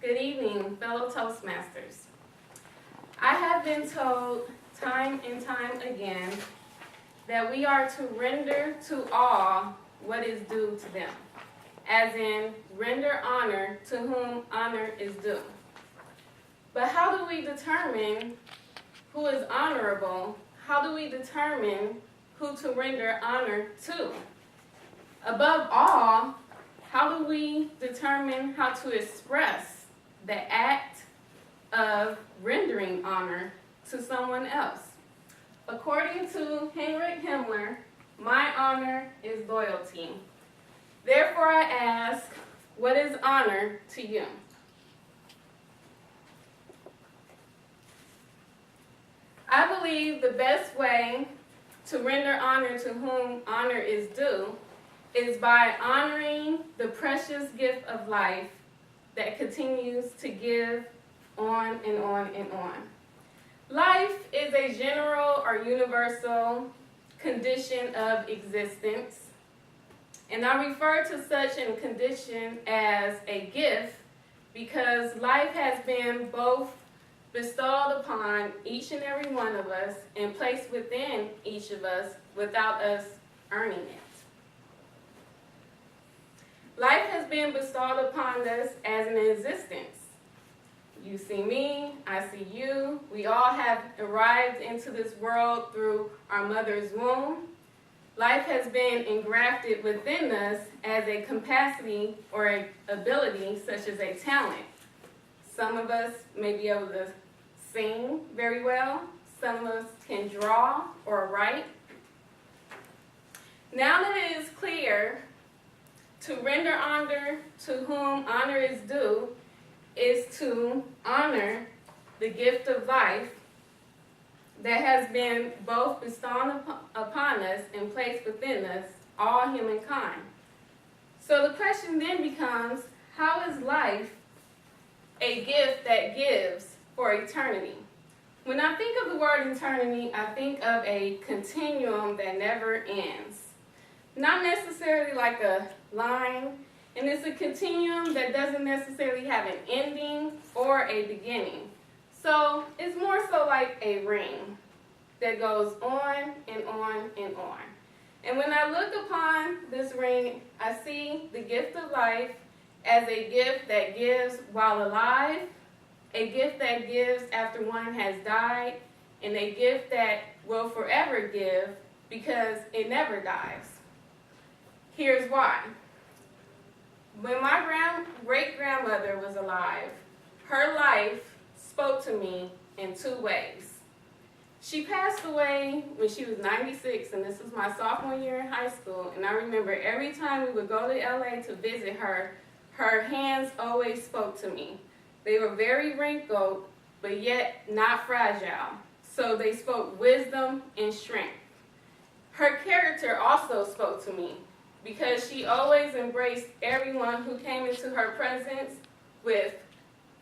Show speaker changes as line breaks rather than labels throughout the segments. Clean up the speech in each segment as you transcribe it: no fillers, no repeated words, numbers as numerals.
Good evening, fellow Toastmasters. I have been told time and time again that we are to render to all what is due to them, as in render honor to whom honor is due. But how do we determine who is honorable? How do we determine who to render honor to? Above all, how do we determine how to express the act of rendering honor to someone else? According to Heinrich Himmler, my honor is loyalty. Therefore I ask, what is honor to you? I believe the best way to render honor to whom honor is due is by honoring the precious gift of life that continues to give on and on and on. Life is a general or universal condition of existence, and I refer to such a condition as a gift because life has been both bestowed upon each and every one of us and placed within each of us without us earning it. Life has been bestowed upon us as an existence. You see me, I see you. We all have arrived into this world through our mother's womb. Life has been engrafted within us as a capacity or an ability, such as a talent. Some of us may be able to sing very well. Some of us can draw or write. Now that it is clear to render honor to whom honor is due is to honor the gift of life that has been both bestowed upon us and placed within us, all humankind. So the question then becomes, how is life a gift that gives for eternity? When I think of the word eternity, I think of a continuum that never ends. Not necessarily like a line, and it's a continuum that doesn't necessarily have an ending or a beginning. So it's more so like a ring that goes on and on and on. And when I look upon this ring, I see the gift of life as a gift that gives while alive, a gift that gives after one has died, and a gift that will forever give because it never dies. Here's why. When my great-grandmother was alive, her life spoke to me in two ways. She passed away when she was 96, and this was my sophomore year in high school, and I remember every time we would go to LA to visit her, her hands always spoke to me. They were very wrinkled, but yet not fragile, so they spoke wisdom and strength. Her character also spoke to me, because she always embraced everyone who came into her presence with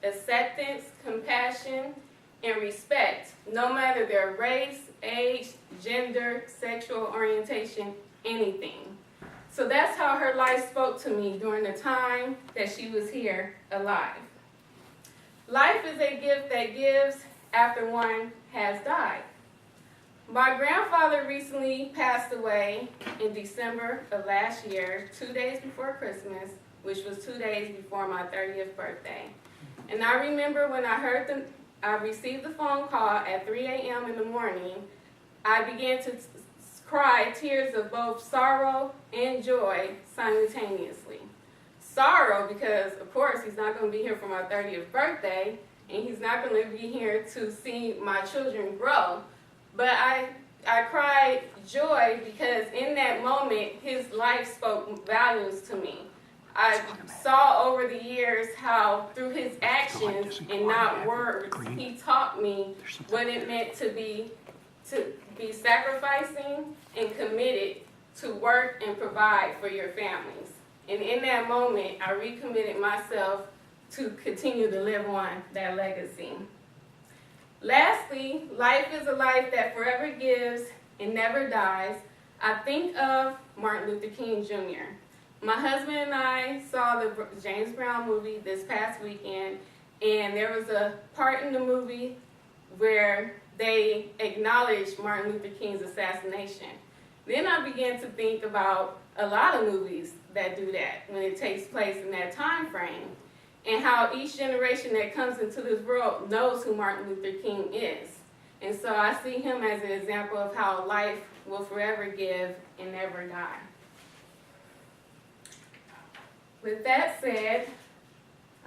acceptance, compassion, and respect, no matter their race, age, gender, sexual orientation, anything. So that's how her life spoke to me during the time that she was here alive. Life is a gift that gives after one has died. My grandfather recently passed away in December of last year, 2 days before Christmas, which was 2 days before my 30th birthday. And I remember when I received the phone call at 3 a.m. in the morning, I began to cry tears of both sorrow and joy simultaneously. Sorrow because, of course, he's not going to be here for my 30th birthday, and he's not going to be here to see my children grow. But I cried joy because in that moment, his life spoke values to me. I saw over the years how through his actions and not words, he taught me what it meant to be sacrificing and committed to work and provide for your families. And in that moment, I recommitted myself to continue to live on that legacy. Lastly, life is a life that forever gives and never dies. I think of Martin Luther King Jr. My husband and I saw the James Brown movie this past weekend, and there was a part in the movie where they acknowledged Martin Luther King's assassination. Then I began to think about a lot of movies that do that when it takes place in that time frame, and how each generation that comes into this world knows who Martin Luther King is. And so I see him as an example of how life will forever give and never die. With that said,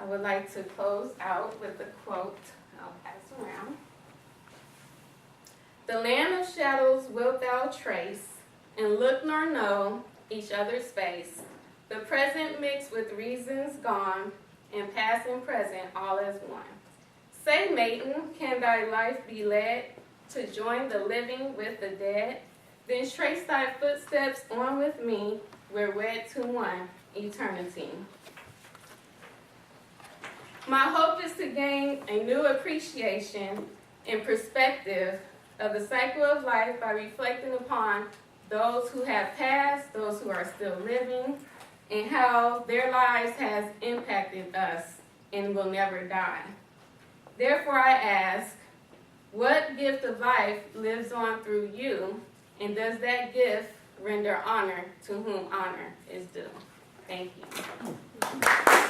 I would like to close out with a quote I'll pass around. "The land of shadows wilt thou trace, and look nor know each other's face. The present mixed with reasons gone, and past and present all as one. Say, maiden, can thy life be led to join the living with the dead? Then trace thy footsteps on with me, we're wed to one eternity." My hope is to gain a new appreciation and perspective of the cycle of life by reflecting upon those who have passed, those who are still living, and how their lives has impacted us and will never die. Therefore I ask, what gift of life lives on through you, and does that gift render honor to whom honor is due? Thank you.